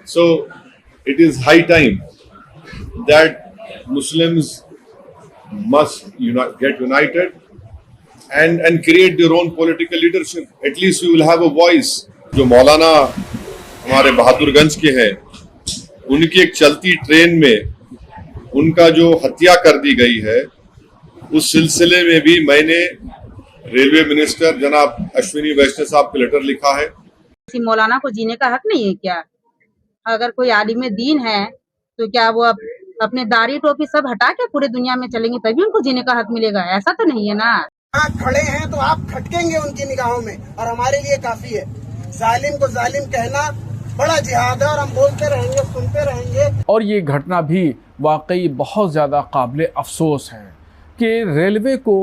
So it is high time that Muslims must get united and create their own political leadership. At least we will have a voice. जो मौलाना हमारे बहादुरगंज के हैं, उनकी एक चलती train में उनका जो हत्या कर दी गई है, उस सिलसिले में भी मैंने रेलवे मिनिस्टर जनाब अश्विनी वैष्णव साहब को लेटर लिखा है। किसी मौलाना को जीने का हक नहीं है क्या? अगर कोई आलिम दीन है तो क्या वो अपने दाढ़ी टोपी सब हटा के पूरे दुनिया में चलेंगे तभी उनको जीने का हक मिलेगा? ऐसा तो नहीं है ना। आप खड़े हैं तो आप खटकेंगे उनकी निगाहों में, और हमारे लिए काफी है। जालिम को जालिम कहना बड़ा जिहाद है, और हम बोलते रहेंगे, सुनते रहेंगे। और ये घटना भी वाकई बहुत ज़्यादा काबिल अफसोस है कि रेलवे को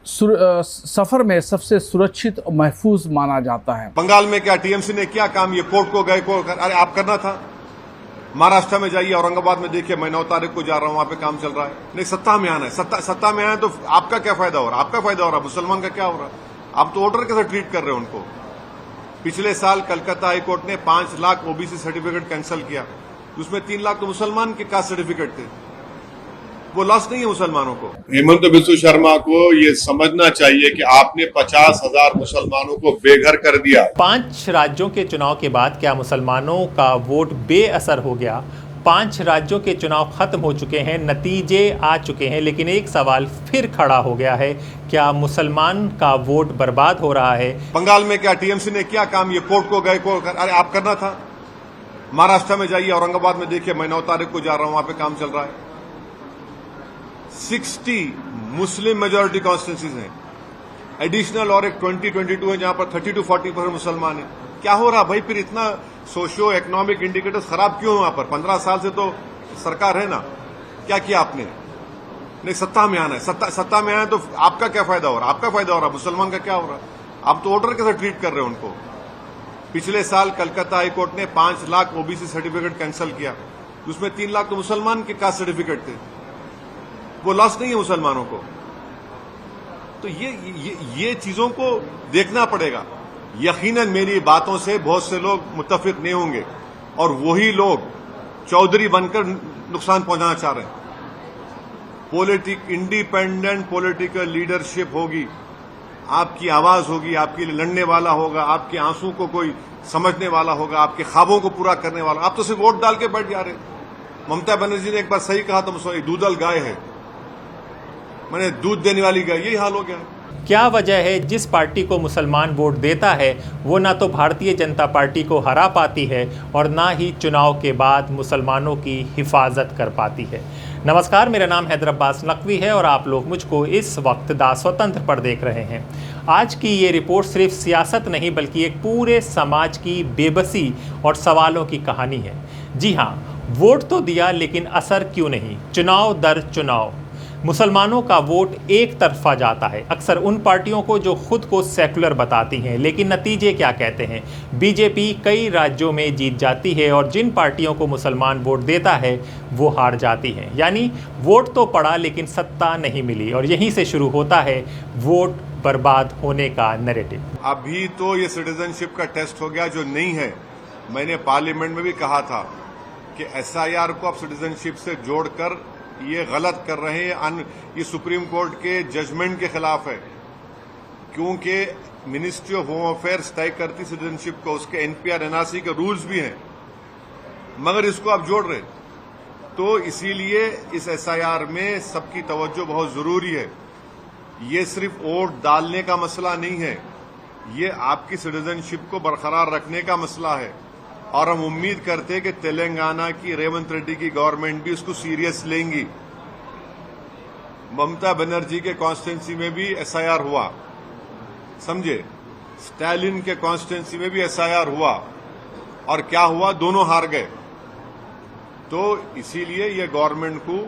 सफ़र में सबसे सुरक्षित और महफूज माना जाता है। बंगाल में क्या टीएमसी ने क्या काम, ये कोर्ट को गए, अरे आप करना था। महाराष्ट्र में जाइए, औरंगाबाद में देखिए, मैं 9 तारीख को जा रहा हूं, वहां पे काम चल रहा है। नहीं, सत्ता में आना है, सत्ता में आना है तो आपका क्या फायदा हो रहा है? आपका फायदा हो रहा है, मुसलमान का क्या हो रहा है? आप तो वोटर कैसे ट्रीट कर रहे हो उनको? पिछले साल कलकत्ता हाईकोर्ट ने 5 लाख ओबीसी सर्टिफिकेट कैंसिल किया, उसमें 3 लाख तो मुसलमान के कास्ट सर्टिफिकेट थे। वो लॉस नहीं है मुसलमानों को। हेमंत बिस्व शर्मा को ये समझना चाहिए कि आपने 50,000 मुसलमानों को बेघर कर दिया। 5 राज्यों के चुनाव के बाद क्या मुसलमानों का वोट बेअसर हो गया? 5 राज्यों के चुनाव खत्म हो चुके हैं, नतीजे आ चुके हैं, लेकिन एक सवाल फिर खड़ा हो गया है, क्या मुसलमान का वोट बर्बाद हो रहा है? बंगाल में क्या टीएमसी ने क्या काम, ये कोर्ट को गए, अरे आप करना था। महाराष्ट्र में जाइए, औरंगाबाद में देखिए, मैं 9 तारीख को जा रहा हूं, वहां पे काम चल रहा है। 60 मुस्लिम मेजॉरिटी कॉन्स्टिट्यूंसीज हैं, एडिशनल और एक 2022 है जहां पर 30 to 40% मुसलमान है। क्या हो रहा भाई? फिर इतना सोशियो इकोनॉमिक इंडिकेटर्स खराब क्यों है वहां पर? 15 साल से तो सरकार है ना, क्या किया आपने? नहीं, सत्ता में आना है, सत्ता में आना है तो आपका क्या फायदा हो रहा है? आपका फायदा हो रहा है, मुसलमान का क्या हो रहा है? आप तो वोटर कैसे ट्रीट कर रहे हो उनको? पिछले साल कलकत्ता हाईकोर्ट ने 5 लाख ओबीसी सर्टिफिकेट कैंसिल किया, उसमें 3 लाख तो मुसलमान के कास्ट सर्टिफिकेट थे। वो लॉस नहीं है मुसलमानों को। तो ये चीजों को देखना पड़ेगा। यकीनन मेरी बातों से बहुत से लोग मुत्तफिक नहीं होंगे, और वही लोग चौधरी बनकर नुकसान पहुंचाना चाह रहे हैं। इंडिपेंडेंट पॉलिटिकल लीडरशिप होगी, आपकी आवाज होगी, आपके लिए लड़ने वाला होगा, आपके आंसू को कोई समझने वाला होगा, आपके ख्वाबों को पूरा करने वाला। आप तो सिर्फ वोट डाल के बैठ जा रहे। ममता बनर्जी ने एक बार सही कहा था, दूधल गाय है, मैंने दूध देने वाली गाय, यही हाल हो गया। क्या वजह है जिस पार्टी को मुसलमान वोट देता है वो ना तो भारतीय जनता पार्टी को हरा पाती है और ना ही चुनाव के बाद मुसलमानों की हिफाजत कर पाती है। नमस्कार, मेरा नाम हैदर अब्बास नकवी है और आप लोग मुझको इस वक्त दा स्वतंत्र पर देख रहे हैं। आज की ये रिपोर्ट सिर्फ सियासत नहीं बल्कि एक पूरे समाज की बेबसी और सवालों की कहानी है। जी हाँ, वोट तो दिया लेकिन असर क्यों नहीं? चुनाव दर चुनाव मुसलमानों का वोट एक तरफा जाता है, अक्सर उन पार्टियों को जो खुद को सेकुलर बताती हैं, लेकिन नतीजे क्या कहते हैं? बीजेपी कई राज्यों में जीत जाती है और जिन पार्टियों को मुसलमान वोट देता है वो हार जाती हैं। यानी वोट तो पड़ा लेकिन सत्ता नहीं मिली, और यहीं से शुरू होता है वोट बर्बाद होने का नैरेटिव। अभी तो ये सिटीजनशिप का टेस्ट हो गया जो नहीं है। मैंने पार्लियामेंट में भी कहा था कि एसआईआर को आप सिटीजनशिप से जोड़कर ये गलत कर रहे हैं। ये सुप्रीम कोर्ट के जजमेंट के खिलाफ है, क्योंकि मिनिस्ट्री ऑफ होम अफेयर्स तय करती सिटीजनशिप को, उसके एनपीआर एनआरसी के रूल्स भी हैं, मगर इसको आप जोड़ रहे। तो इसीलिए इस एसआईआर में सबकी तवज्जो बहुत जरूरी है। ये सिर्फ वोट डालने का मसला नहीं है, ये आपकी सिटीजनशिप को बरकरार रखने का मसला है। और हम उम्मीद करते हैं कि तेलंगाना की रेवंत रेड्डी की गवर्नमेंट भी इसको सीरियस लेंगी। ममता बनर्जी के कॉन्स्टिट्यूंसी में भी एसआईआर हुआ, समझे, स्टालिन के कॉन्स्टिट्यूंसी में भी एसआईआर हुआ, और क्या हुआ? दोनों हार गए। तो इसीलिए ये गवर्नमेंट को,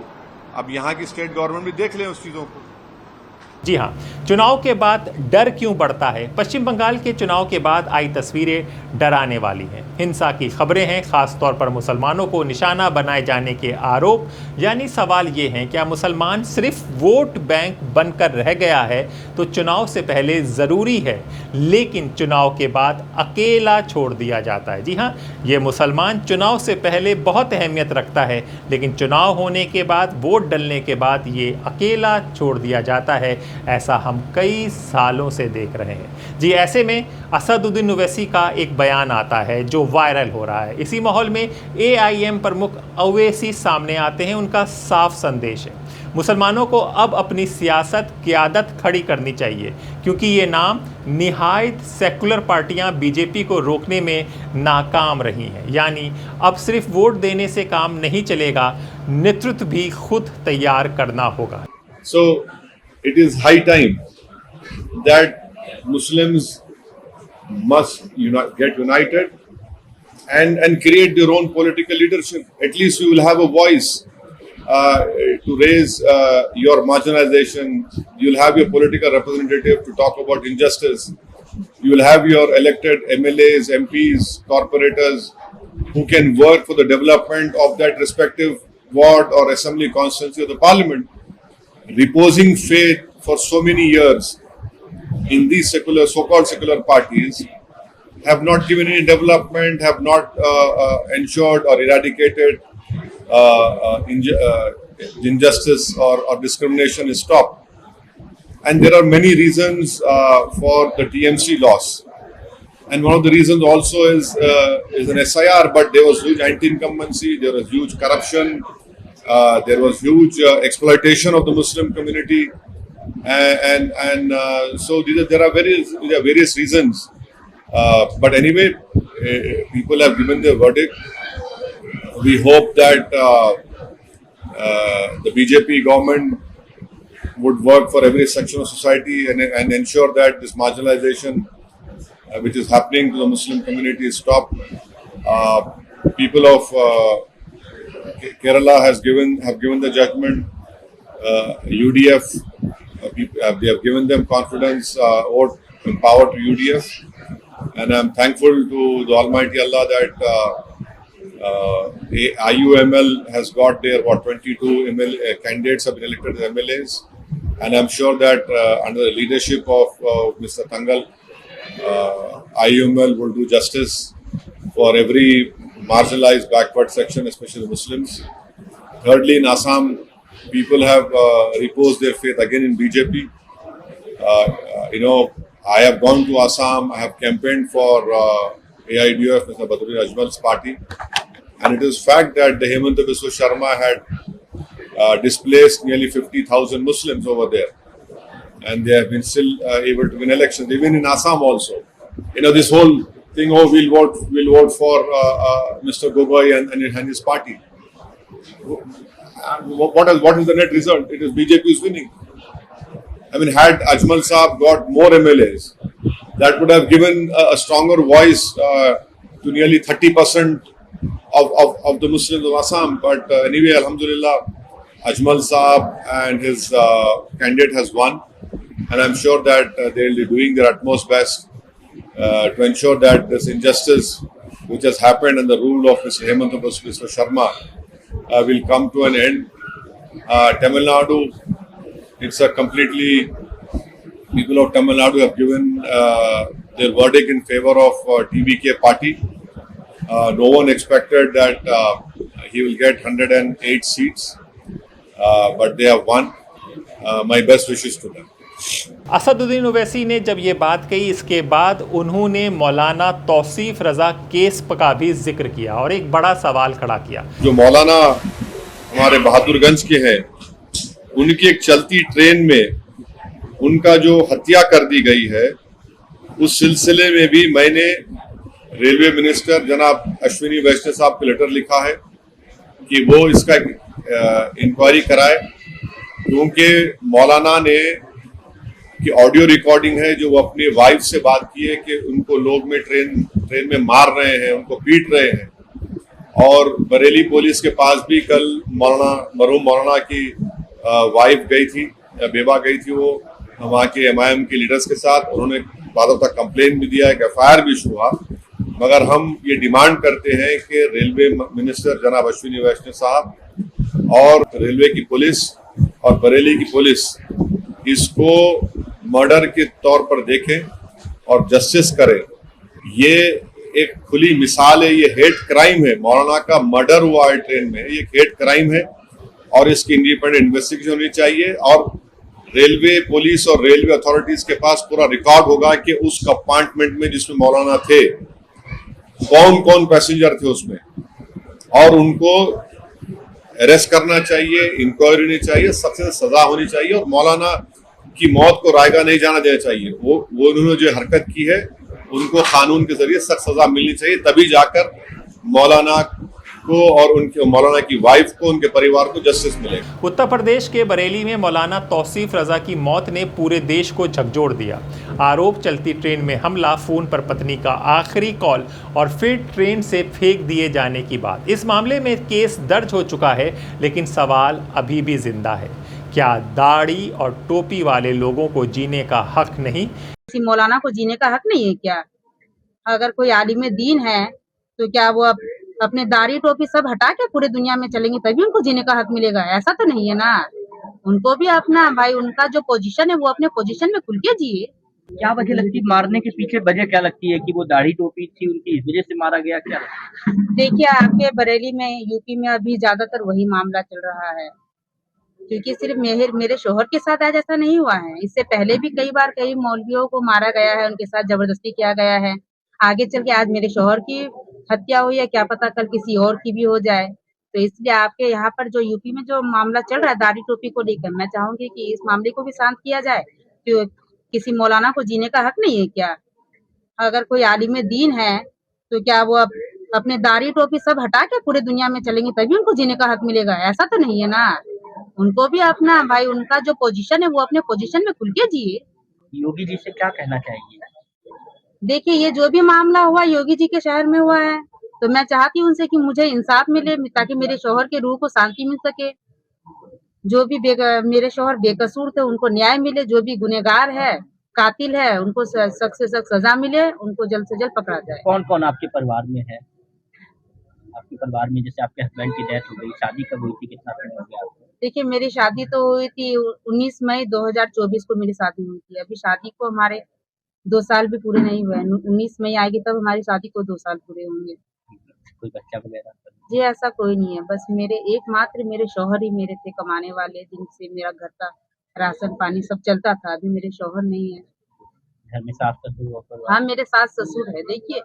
अब यहां की स्टेट गवर्नमेंट भी देख लें उस चीजों को। जी हाँ, चुनाव के बाद डर क्यों बढ़ता है? पश्चिम बंगाल के चुनाव के बाद आई तस्वीरें डराने वाली हैं। हिंसा की खबरें हैं, खासतौर पर मुसलमानों को निशाना बनाए जाने के आरोप। यानी सवाल ये है, क्या मुसलमान सिर्फ वोट बैंक बनकर रह गया है तो चुनाव से पहले ज़रूरी है, लेकिन चुनाव के बाद अकेला छोड़ दिया जाता है? जी हाँ, ये मुसलमान चुनाव से पहले बहुत अहमियत रखता है, लेकिन चुनाव होने के बाद, वोट डलने के बाद ये अकेला छोड़ दिया जाता है। ऐसा हम कई सालों से देख रहे हैं। जी, ऐसे में असदुद्दीन ओवैसी का एक बयान आता है जो वायरल हो रहा है। इसी माहौल में AIM प्रमुख ओवैसी सामने आते हैं। उनका साफ संदेश है, मुसलमानों को अब अपनी सियासत क़यादत खड़ी करनी चाहिए, क्योंकि ये नाम निहायत सेकुलर पार्टियां BJP को रोकने में नाकाम रही हैं। यानी अब सिर्फ वोट देने से काम नहीं चलेगा, नेतृत्व भी खुद तैयार करना होगा। So it is high time that Muslims must get united and create their own political leadership. At least you will have a voice to raise your marginalization. You will have your political representative to talk about injustice. You will have your elected MLAs, MPs, corporators who can work for the development of that respective ward or assembly constituency of the parliament. Reposing faith for so many years in these secular, so-called secular parties have not given any development, have not ensured or eradicated injustice or discrimination is stopped. And there are many reasons for the TMC loss. And one of the reasons also is an SIR, but there was huge anti-incumbency, there was huge corruption, there was huge exploitation of the Muslim community, and so there are various reasons. But anyway, people have given their verdict. We hope that the BJP government would work for every section of society and ensure that this marginalization which is happening to the Muslim community is stopped. People of Kerala have given the judgment. UDF, they have given them confidence, vote and power to UDF, and I'm thankful to the Almighty Allah that IUML has got their 22 candidates have been elected as MLAs, and I'm sure that under the leadership of Mr. Tangal, IUML will do justice for every marginalized backward section, especially the Muslims. Thirdly, in Assam, people have reposed their faith again in BJP. I have gone to Assam, I have campaigned for AIDF, Mr. Badruddin Ajmal's party, and it is fact that the Hemanta Biswa Sharma had displaced nearly 50,000 Muslims over there, and they have been still able to win elections, even in Assam also. This whole thing, we'll vote for Mr. Gogoi and his party. What is the net result? It is BJP is winning. I mean, had Ajmal Saab got more MLAs, that would have given a stronger voice to nearly 30% of the Muslims of Assam. But anyway, Alhamdulillah, Ajmal Saab and his candidate has won, and I'm sure that they will be doing their utmost best to ensure that this injustice which has happened and the rule of Mr. Hemanta Biswa Sharma will come to an end. Tamil Nadu, it's a completely, people of Tamil Nadu have given their verdict in favor of TVK party. No one expected that he will get 108 seats, but they have won. My best wishes to them. Asaduddin Owaisi ने जब ये बात कही, इसके बाद उन्होंने मौलाना तौसीफ रज़ा case का भी जिक्र किया और एक बड़ा सवाल खड़ा किया। जो मौलाना हमारे बहादुरगंज के हैं, उनकी एक चलती ट्रेन में उनका जो हत्या कर दी गई है, उस सिलसिले में भी मैंने रेलवे मिनिस्टर जनाब अश्विनी वैष्णव साहब को लेटर लिखा है कि वो इसका इंक्वायरी कराए, क्योंकि मौलाना ने कि ऑडियो रिकॉर्डिंग है जो वो अपनी वाइफ से बात की है कि उनको लोग में ट्रेन में मार रहे हैं, उनको पीट रहे हैं, और बरेली पुलिस के पास भी कल मरहूम मौलाना की वाइफ गई थी, बेवा गई थी वो, वहाँ के MIM के लीडर्स के साथ। उन्होंने बाद तक कंप्लेन भी दिया, एक FIR भी इशू हुआ। मगर हम ये डिमांड करते हैं कि रेलवे मिनिस्टर जनाब अश्विनी वैष्णव साहब और रेलवे की पुलिस और बरेली की पुलिस इसको मर्डर के तौर पर देखें और जस्टिस करें। ये एक खुली मिसाल है, ये हेट क्राइम है। मौलाना का मर्डर हुआ है ट्रेन में, ये हेट क्राइम है और इसकी इंडिपेंडेंट इन्वेस्टिगेशन होनी चाहिए। और रेलवे पुलिस और रेलवे अथॉरिटीज के पास पूरा रिकॉर्ड होगा कि उस कंपार्टमेंट में जिसमें मौलाना थे कौन कौन पैसेंजर थे उसमें, और उनको अरेस्ट करना चाहिए, इंक्वायरी होनी चाहिए, सख्त सजा होनी चाहिए और मौलाना की मौत को रायगा नहीं जाना देना चाहिए। वो उन्होंने जो हरकत की है उनको कानून के जरिए सख्त सजा मिलनी चाहिए, तभी जाकर मौलाना को और उनके मौलाना की वाइफ को, उनके परिवार को जस्टिस मिलेगा। उत्तर प्रदेश के बरेली में मौलाना तौसीफ रजा की मौत ने पूरे देश को झकझोर दिया। आरोप चलती ट्रेन में हमला, फोन पर पत्नी का आखिरी कॉल और फिर ट्रेन से फेंक दिए जाने की बात। इस मामले में केस दर्ज हो चुका है, लेकिन सवाल अभी भी जिंदा है। क्या दाढ़ी और टोपी वाले लोगों को जीने का हक नहीं? किसी मौलाना को जीने का हक नहीं है क्या? अगर कोई आलिम दीन है तो क्या वो अपने दाढ़ी टोपी सब हटा के पूरे दुनिया में चलेंगे तभी उनको जीने का हक मिलेगा? ऐसा तो नहीं है ना। उनको भी अपना भाई, उनका जो पोजीशन है वो अपने पोजीशन में खुल के जिए। क्या वजह लगती है मारने के पीछे? वजह क्या लगती है कि वो दाढ़ी टोपी थी उनकी, इस वजह से मारा गया? क्या देखिए, आपके बरेली में, यूपी में अभी ज्यादातर वही मामला चल रहा है, क्योंकि सिर्फ मेरे शोहर के साथ आज ऐसा नहीं हुआ है। इससे पहले भी कई बार कई मौलवियों को मारा गया है, उनके साथ जबरदस्ती किया गया है। आगे चल के आज मेरे शोहर की हत्या हुई है, क्या पता कल किसी और की भी हो जाए। तो इसलिए आपके यहाँ पर जो यूपी में जो मामला चल रहा है दाढ़ी टोपी को लेकर, मैं चाहूंगी कि इस मामले को भी शांत किया जाए। कि किसी मौलाना को जीने का हक नहीं है क्या? अगर कोई आलिम दीन है तो क्या वो अपने दाढ़ी टोपी सब हटा के पूरे दुनिया में चलेंगे तभी उनको जीने का हक मिलेगा? ऐसा तो नहीं है ना। उनको भी अपना भाई, उनका जो पोजीशन है वो अपने पोजीशन में खुल के जिए। योगी जी से क्या कहना चाहेंगे? देखिए, ये जो भी मामला हुआ योगी जी के शहर में हुआ है, तो मैं चाहती हूँ उनसे कि मुझे इंसाफ मिले, ताकि मेरे शौहर के रूह को शांति मिल सके। जो भी मेरे शौहर बेकसूर थे उनको न्याय मिले, जो भी गुनहगार है, कातिल है, उनको सख्त से सख्त सजा मिले, उनको जल्द से जल्द पकड़ा जाए। कौन कौन आपके परिवार में है? आपके परिवार में जैसे आपके हस्बैंड की डेथ हो गई, शादी कब हुई थी, कितना समय हो गया आपको? देखिए, मेरी शादी तो हुई थी 19 मई 2024 को मेरी शादी हुई थी। अभी शादी को हमारे 2 साल भी पूरे नहीं हुए। 19 मई आएगी तब हमारी शादी को 2 साल पूरे होंगे। कोई बच्चा वगैरह? जी ऐसा कोई नहीं है, बस मेरे एकमात्र मेरे शौहर ही मेरे थे कमाने वाले, जिनसे मेरा घर का राशन पानी सब चलता था। अभी मेरे शौहर नहीं है। घर में सास ससुर? हाँ, मेरे सास ससुर है। देखिए,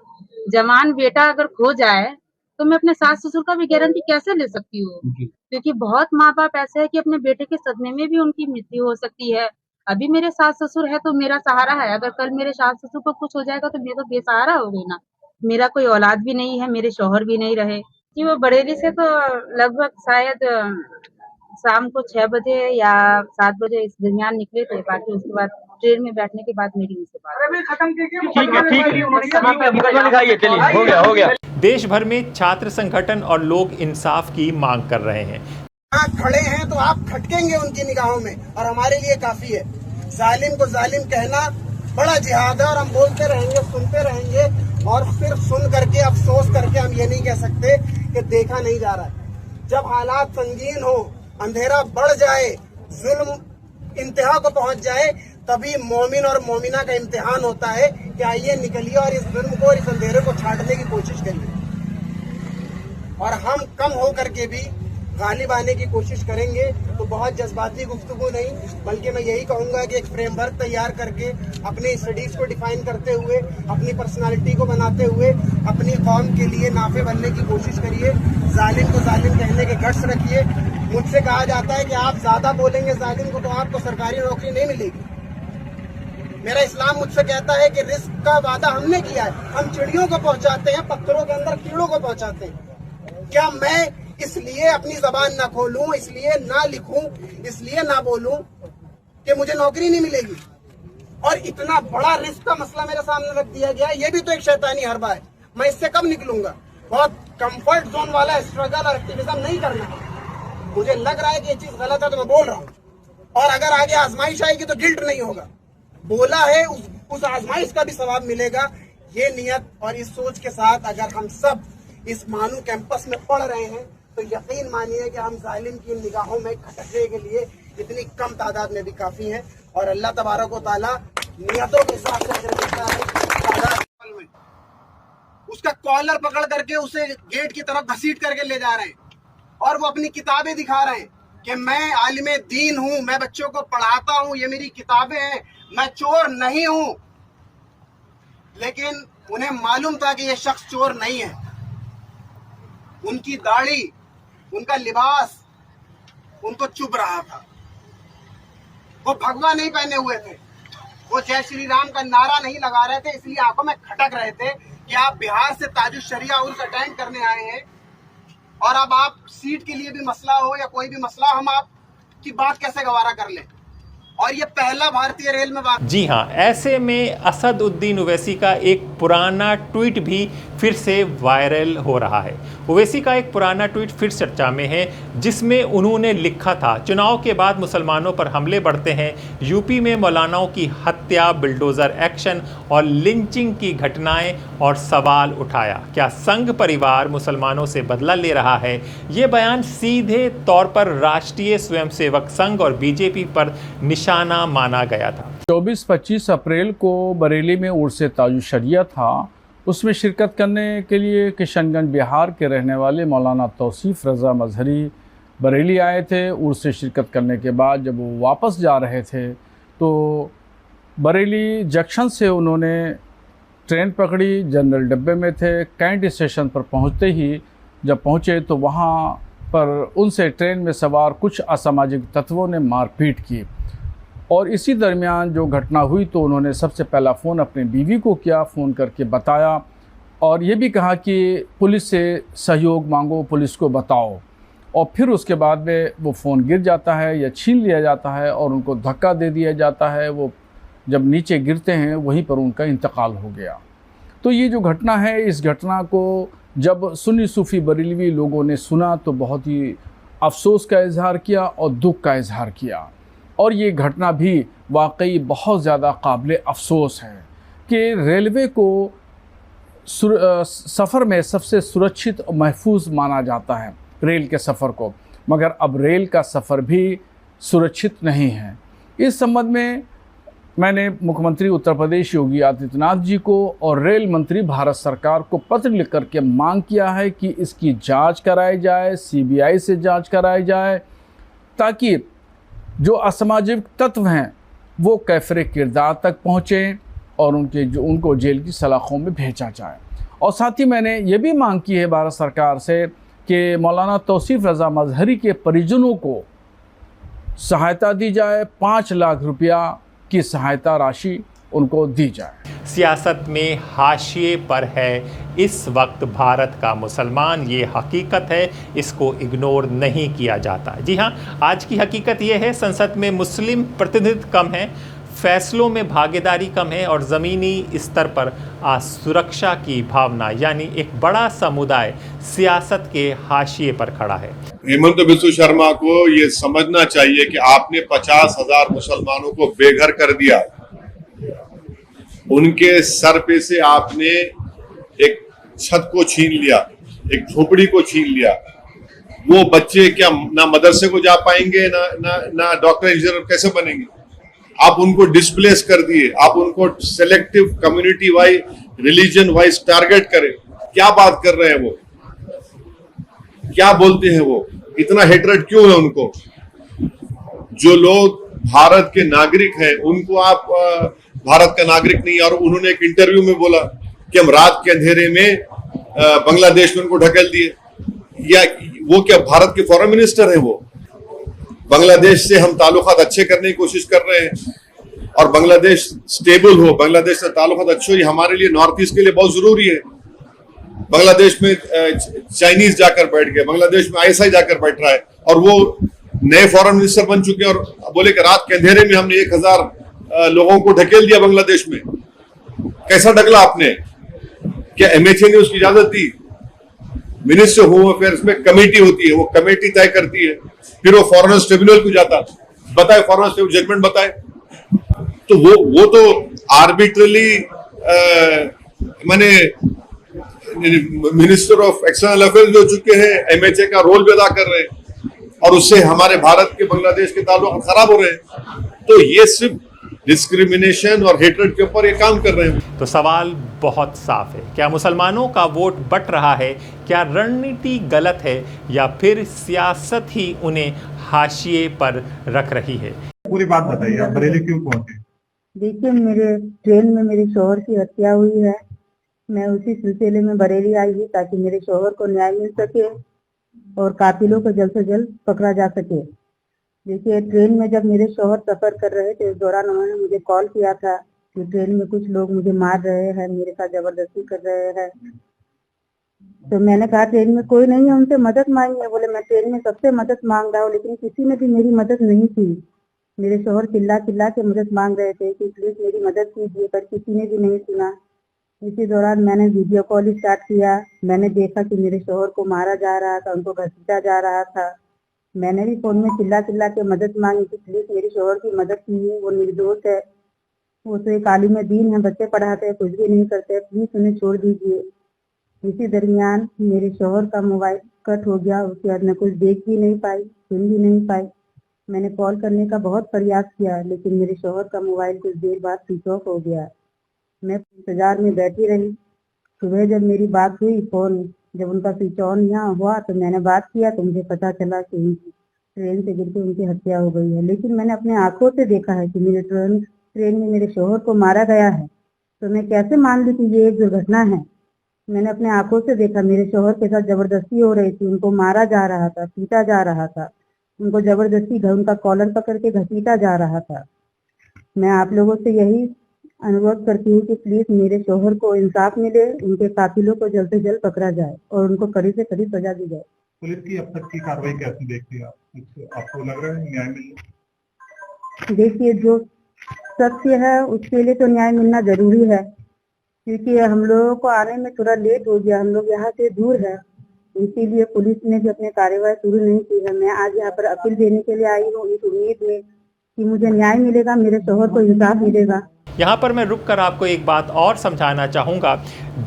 जवान बेटा अगर खो जाए तो मैं अपने सास ससुर का भी गारंटी कैसे ले सकती हूँ? क्योंकि बहुत माँ बाप ऐसे है कि अपने बेटे के सदमे में भी उनकी मृत्यु हो सकती है। अभी मेरे सास ससुर है तो मेरा सहारा है, अगर कल मेरे सास ससुर को कुछ हो जाएगा तो मैं तो बेसहारा हो गई ना। मेरा कोई औलाद भी नहीं है, मेरे शौहर भी नहीं रहे। कि वो बरेली से तो लगभग शायद शाम को 6 बजे या 7 बजे इस दरमियान निकले थे। बाकी उसके बाद ट्रेन में बैठने के बाद मेरी उनसे बात। ठीक है, हो गया। देश भर में छात्र संगठन और लोग इंसाफ की मांग कर रहे हैं। आप खड़े हैं तो आप खटकेंगे उनकी निगाहों में, और हमारे लिए काफी है। जालिम को जालिम कहना बड़ा जिहाद है, और हम बोलते रहेंगे, सुनते रहेंगे, और सिर्फ सुन करके अफसोस करके हम ये नहीं कह सकते कि देखा नहीं जा रहा है। जब हालात संगीन हो, अंधेरा बढ़ जाए, जुल्म इंतहा को पहुंच जाए, तभी मोमिन और मोमिना का इम्तिहान होता है कि आइए निकलिए और इस जुल्म को और इस अंधेरे को छाटने की कोशिश करिए। और हम कम हो करके भी गालिब आने की कोशिश करेंगे तो बहुत जज्बाती गुफ्तगू नहीं, बल्कि मैं यही कहूंगा कि एक फ्रेमवर्क तैयार करके अपने स्टडीज को डिफाइन करते हुए, अपनी पर्सनालिटी को बनाते हुए, अपनी कौम के लिए नाफे बनने की कोशिश करिए। जालिम को जालिम कहने के गट्स रखिए। मुझसे कहा जाता है कि आप ज्यादा बोलेंगे जालिम को तो आपको सरकारी नौकरी नहीं मिलेगी। मेरा इस्लाम मुझसे कहता है कि रिस्क का वादा हमने किया है, हम चिड़ियों को पहुंचाते हैं, पत्थरों के अंदर कीड़ों को पहुंचाते हैं। क्या मैं इसलिए अपनी जबान ना खोलूं, इसलिए ना लिखूं, इसलिए ना बोलूं कि मुझे नौकरी नहीं मिलेगी? और इतना बड़ा रिस्क का मसला मेरे सामने रख दिया गया है, ये भी तो एक शैतानी हरबा है। मैं इससे कब निकलूंगा? बहुत कंफर्ट जोन वाला स्ट्रगल और एक्टिविज्म नहीं करना। मुझे लग रहा है कि ये चीज गलत है तो मैं बोल रहा हूँ, और अगर आगे आजमाइश आएगी तो गिल्ट नहीं होगा। बोला है उस आजमाइश का भी सवाब मिलेगा। ये नियत और इस सोच के साथ अगर हम सब इस मानू कैंपस में पढ़ रहे हैं तो यकीन मानिए कि हम जालिम की निगाहों में खटकने के लिए इतनी कम तादाद में भी काफी हैं। और अल्लाह तबारक व तआला नियतों के हिसाब से अगर देता है, उसका कॉलर पकड़ करके उसे गेट की तरफ घसीट करके ले जा रहे हैं और वो अपनी किताबें दिखा रहे हैं कि मैं आलिमे दीन हूं, मैं बच्चों को पढ़ाता हूं, ये मेरी किताबें हैं, मैं चोर नहीं हूं। लेकिन उन्हें मालूम था कि ये शख्स चोर नहीं है। उनकी दाढ़ी, उनका लिबास उनको चुभ रहा था। वो भगवा नहीं पहने हुए थे, वो जय श्री राम का नारा नहीं लगा रहे थे, इसलिए आंखों में खटक रहे थे कि आप बिहार से ताजुश शरिया उर्स अटेंड करने आए हैं और अब आप सीट के लिए भी मसला हो या कोई भी मसला, हम आपकी बात कैसे गवारा कर लें। और ये पहला भारतीय रेल में जी हाँ, ऐसे में असदुद्दीन ओवैसी का एक पुराना ट्वीट भी फिर से वायरल हो रहा है। ओवैसी का एक पुराना ट्वीट फिर चर्चा में है, जिसमें उन्होंने लिखा था, चुनाव के बाद मुसलमानों पर हमले बढ़ते हैं, यूपी में मौलानाओं की हत्या, बिल्डोजर एक्शन और लिंचिंग की घटनाएं, और सवाल उठाया, क्या संघ परिवार मुसलमानों से बदला ले रहा है। ये बयान सीधे तौर पर राष्ट्रीय स्वयंसेवक संघ और बीजेपी पर निशाना माना गया था। 24-25 अप्रैल को बरेली में उर्स ताजुश शरिया था। उसमें शिरकत करने के लिए किशनगंज बिहार के रहने वाले मौलाना तौसीफ रज़ा मजहरी बरेली आए थे। उर्स से शिरकत करने के बाद जब वो वापस जा रहे थे तो बरेली जंक्शन से उन्होंने ट्रेन पकड़ी, जनरल डब्बे में थे। कैंट स्टेशन पर पहुंचते ही जब पहुंचे तो वहां पर उनसे ट्रेन में सवार कुछ असामाजिक तत्वों ने मारपीट की। और इसी दरमियान जो घटना हुई तो उन्होंने सबसे पहला फ़ोन अपनी बीवी को किया, फ़ोन करके बताया और ये भी कहा कि पुलिस से सहयोग मांगो, पुलिस को बताओ। और फिर उसके बाद में वो फ़ोन गिर जाता है या छीन लिया जाता है और उनको धक्का दे दिया जाता है। वो जब नीचे गिरते हैं वहीं पर उनका इंतकाल हो गया। तो ये जो घटना है, इस घटना को जब सुन्नी सूफ़ी बरेलवी लोगों ने सुना तो बहुत ही अफसोस का इजहार किया और दुख का इजहार किया। और ये घटना भी वाकई बहुत ज़्यादा काबिल अफसोस है कि रेलवे को सफ़र में सबसे सुरक्षित और महफूज माना जाता है, रेल के सफ़र को, मगर अब रेल का सफ़र भी सुरक्षित नहीं है। इस संबंध में मैंने मुख्यमंत्री उत्तर प्रदेश योगी आदित्यनाथ जी को और रेल मंत्री भारत सरकार को पत्र लिख करके मांग किया है कि इसकी जांच कराई जाए, CBI से जांच कराई जाए, ताकि जो असामाजिक तत्व हैं वो कैफरे किरदार तक पहुँचें और उनको जेल की सलाखों में भेजा जाए। और साथ ही मैंने ये भी मांग की है भारत सरकार से कि मौलाना तौसीफ रज़ा मजहरी के परिजनों को सहायता दी जाए, 5 लाख रुपया की सहायता राशि उनको दी जाए। सियासत में हाशिए पर है इस वक्त भारत का मुसलमान, ये हकीकत है, इसको इग्नोर नहीं किया जाता। जी हाँ, आज की हकीकत ये है, संसद में मुस्लिम प्रतिनिधित्व कम है, फैसलों में भागीदारी कम है और ज़मीनी स्तर पर सुरक्षा की भावना, यानी एक बड़ा समुदाय सियासत के हाशिए पर खड़ा है। हेमंत बिस्व शर्मा को ये समझना चाहिए कि आपने 50,000 मुसलमानों को बेघर कर दिया। उनके सर पे से आपने एक छत को छीन लिया, एक झोपड़ी को छीन लिया। वो बच्चे क्या ना मदरसे को जा पाएंगे, ना डॉक्टर इंजीनियर कैसे बनेंगे। आप उनको डिस्प्लेस कर दिए, आप उनको selective community wise, religion wise target करें। क्या बात कर रहे हैं वो, क्या बोलते हैं वो, इतना हेट्रेड क्यों है उनको। जो लोग भारत के नागरिक हैं उनको आप भारत का नागरिक नहीं। और उन्होंने एक इंटरव्यू में बोला कि हम रात के अंधेरे में बांग्लादेश में उनको ढकेल दिए। या वो क्या भारत के फॉरेन मिनिस्टर हैं वो। बांग्लादेश से हम ताल्लुकात अच्छे करने की कोशिश कर रहे हैं और बांग्लादेश स्टेबल हो, बांग्लादेश से ताल्लुकात अच्छे हो, ये हमारे लिए नॉर्थ ईस्ट के लिए बहुत जरूरी है। बांग्लादेश में चाइनीज जाकर बैठ गए, बांग्लादेश में ISI जाकर बैठ रहा है और वो नए फॉरेन मिनिस्टर बन चुके हैं और बोले कि रात के अंधेरे में हमने 1000 लोगों को ढकेल दिया बांग्लादेश में। कैसा ढकला आपने? क्या MHA ने उसकी इजाजत दी? मिनिस्टर होम अफेयर्स में कमेटी होती है, वो कमेटी तय करती है, फिर वो फॉरेनर्स ट्रिब्यूनल को जाता। बताए, फॉरेन स्टेट जजमेंट बताए। तो वो तो आर्बिट्रली माने मिनिस्टर ऑफ एक्सटर्नल अफेयर्स हो चुके हैं, एमएचए का रोल भी अदा कर रहे हैं, और उससे हमारे भारत के बांग्लादेश के ताल्लुक खराब हो रहे हैं। तो ये सिर्फ डिस्क्रिमिनेशन और हेट्रेड के ऊपर ये काम कर रहे हैं। तो सवाल बहुत साफ है, क्या मुसलमानों का वोट बट रहा है? क्या रणनीति गलत है या फिर सियासत ही उन्हें हाशिए पर रख रही है? पूरी बात बताइए, आप बरेली क्यों पहुंचे? देखिए, मेरे ट्रेन में मेरे शोहर की हत्या हुई है। मैं उसी सिलसिले में बरेली आई हूँ ताकि मेरे शोहर को न्याय मिल सके और कातिलों को जल्द से जल्द पकड़ा जा सके। देखिए, ट्रेन में जब मेरे शोहर सफर कर रहे थे, इस दौरान उन्होंने मुझे कॉल किया था कि ट्रेन में कुछ लोग मुझे मार रहे हैं, मेरे साथ जबरदस्ती कर रहे हैं। तो मैंने कहा ट्रेन में कोई नहीं है, उनसे मदद मांगिए। बोले मैं ट्रेन में सबसे मदद मांग रहा हूँ, लेकिन किसी ने भी मेरी मदद नहीं की। मेरे शोहर चिल्ला चिल्ला के मदद मांग रहे थे कि प्लीज मेरी मदद कीजिए, पर किसी ने भी नहीं सुना। इसी दौरान मैंने वीडियो कॉल स्टार्ट किया। मैंने देखा कि मेरे शोहर को मारा जा रहा था, उनको घसीटा जा रहा था। मैंने भी फोन में चिल्ला चिल्ला के मदद मांगी कि प्लीज मेरे शोहर की मदद कीजिए, वो निर्दोष है, वो तो एक आलिम दीन है, बच्चे पढ़ाते हैं, कुछ भी नहीं करते, प्लीज उन्हें छोड़ दीजिए। इसी दरमियान मेरे शोहर का मोबाइल कट हो गया। उसके बाद मैं कुछ देख भी नहीं पाई, सुन भी नहीं पाई। मैंने कॉल करने का बहुत प्रयास किया, लेकिन मेरे शोहर का मोबाइल कुछ देर बाद स्विच ऑफ हो गया। मैं इंतजार में बैठी रही। सुबह जब मेरी बात हुई, फोन जब उनका स्विच ऑन यहाँ हुआ तो मैंने बात किया, तो मुझे पता चला कि उनकी ट्रेन से गिर के उनकी हत्या हो गई है। लेकिन मैंने अपने आंखों से देखा है कि मेरे ट्रेन में मेरे शोहर को मारा गया है, तो मैं कैसे मान लूं कि ये एक दुर्घटना है? मैंने अपने आंखों से देखा, मेरे शोहर के साथ जबरदस्ती हो रही थी, उनको मारा जा रहा था, पीटा जा रहा था, उनको जबरदस्ती उनका कॉलर पकड़ के घसीटा जा रहा था। मैं आप लोगों से यही अनुरोध करती हूँ कि प्लीज मेरे शोहर को इंसाफ मिले, उनके कातिलों को जल्द से जल्द पकड़ा जाए और उनको कड़ी से कड़ी सजा दी जाए। पुलिस की अब तक की कार्रवाई कैसी देखती है आप? आपको लग रहा है न्याय मिले? देखिए, जो सत्य है उसके लिए तो न्याय मिलना जरूरी है, क्योंकि हम लोगों को आने में थोड़ा लेट हो गया, हम लोग यहाँ से दूर है, इसीलिए पुलिस ने भी अपनी कार्यवाही शुरू नहीं की है। मैं आज यहाँ पर अपील देने के लिए आई हूँ, इस उम्मीद में कि मुझे न्याय मिलेगा, मेरे शोहर को इंसाफ मिलेगा। यहाँ पर मैं रुक कर आपको एक बात और समझाना चाहूँगा।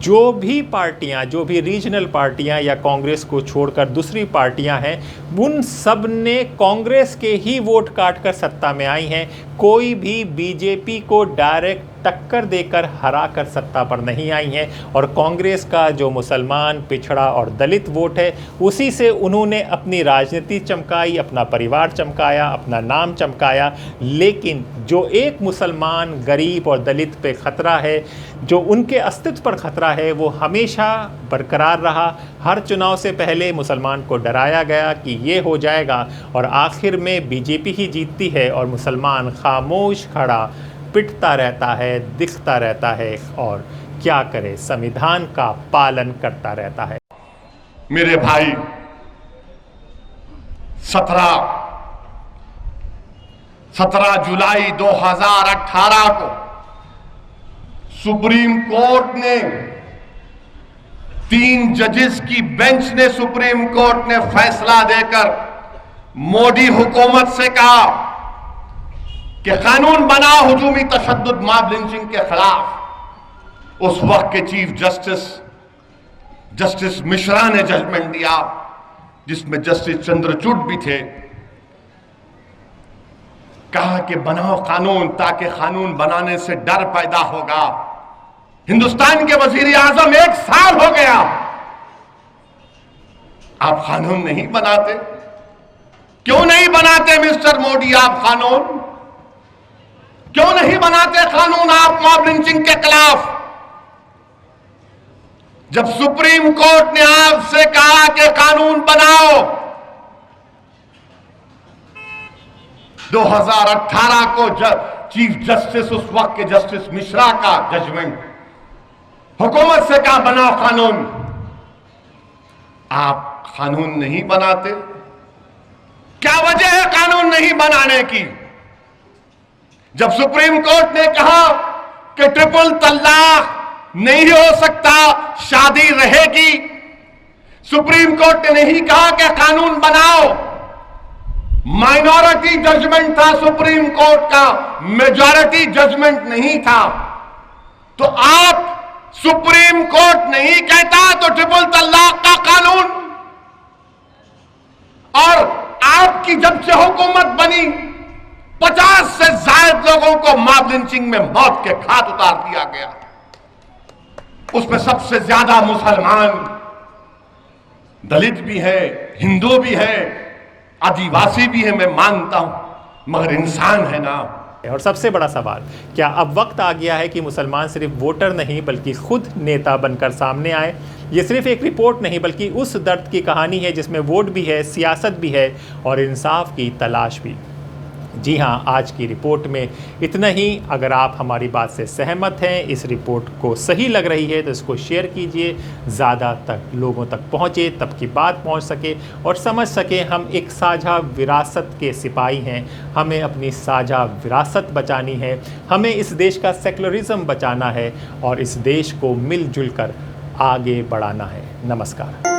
जो भी पार्टियाँ, जो भी रीजनल पार्टियाँ या कांग्रेस को छोड़कर दूसरी पार्टियाँ हैं, उन सब ने कांग्रेस के ही वोट काट कर सत्ता में आई हैं। कोई भी बीजेपी को डायरेक्ट टक्कर देकर हरा कर सत्ता पर नहीं आई हैं। और कांग्रेस का जो मुसलमान, पिछड़ा और दलित वोट है, उसी से उन्होंने अपनी राजनीति चमकाई, अपना परिवार चमकाया, अपना नाम चमकाया। लेकिन जो एक मुसलमान, गरीब और दलित पे खतरा है, जो उनके अस्तित्व पर खतरा है, वो हमेशा बरकरार रहा। हर चुनाव से पहले मुसलमान को डराया गया कि ये हो जाएगा, और आखिर में बीजेपी ही जीतती है और मुसलमान खामोश खड़ा पिटता रहता है, दिखता रहता है और क्या करे, संविधान का पालन करता रहता है। मेरे भाई, 17 जुलाई 2018 को सुप्रीम कोर्ट ने 3 जजेस की बेंच ने सुप्रीम कोर्ट ने फैसला देकर मोदी हुकूमत से कहा कि कानून बनाओ हुजूमी तशद्दुद, मॉब लिंचिंग के खिलाफ। उस वक्त के चीफ जस्टिस मिश्रा ने जजमेंट दिया, जिसमें जस्टिस चंद्रचूड़ भी थे। कहा कि बनाओ कानून, ताकि कानून बनाने से डर पैदा होगा। हिंदुस्तान के वजीर आजम 1 साल हो गया, आप कानून नहीं बनाते। क्यों नहीं बनाते मिस्टर मोदी आप कानून? क्यों नहीं बनाते कानून आप मॉब लिंचिंग के खिलाफ? जब सुप्रीम कोर्ट ने आपसे कहा कि कानून बनाओ, 2018 को चीफ जस्टिस, उस वक्त के जस्टिस मिश्रा का जजमेंट, हुकूमत से कहा बनाओ कानून, आप कानून नहीं बनाते। क्या वजह है कानून नहीं बनाने की? जब सुप्रीम कोर्ट ने कहा कि ट्रिपल तलाक नहीं हो सकता, शादी रहेगी, सुप्रीम कोर्ट ने नहीं कहा कि कानून बनाओ। माइनॉरिटी जजमेंट था सुप्रीम कोर्ट का, मेजॉरिटी जजमेंट नहीं था। तो आप सुप्रीम कोर्ट नहीं कहता तो ट्रिपल तलाक का कानून, और आपकी जब से हुकूमत बनी 50 से ज्यादा लोगों को मॉब लिंचिंग में मौत के घाट उतार दिया गया। उसमें सबसे ज्यादा मुसलमान, दलित भी है, हिंदू भी है, आदिवासी भी है, मैं मानता हूं, मगर इंसान है ना। और सबसे बड़ा सवाल, क्या अब वक्त आ गया है कि मुसलमान सिर्फ वोटर नहीं बल्कि खुद नेता बनकर सामने आए? ये सिर्फ एक रिपोर्ट नहीं बल्कि उस दर्द की कहानी है जिसमें वोट भी है, सियासत भी है और इंसाफ की तलाश भी। जी हाँ, आज की रिपोर्ट में इतना ही। अगर आप हमारी बात से सहमत हैं, इस रिपोर्ट को सही लग रही है तो इसको शेयर कीजिए, ज़्यादा तक लोगों तक पहुँचे, तब की बात पहुँच सके और समझ सके हम एक साझा विरासत के सिपाही हैं। हमें अपनी साझा विरासत बचानी है, हमें इस देश का सेकुलरिज्म बचाना है और इस देश को मिलजुल कर आगे बढ़ाना है। नमस्कार।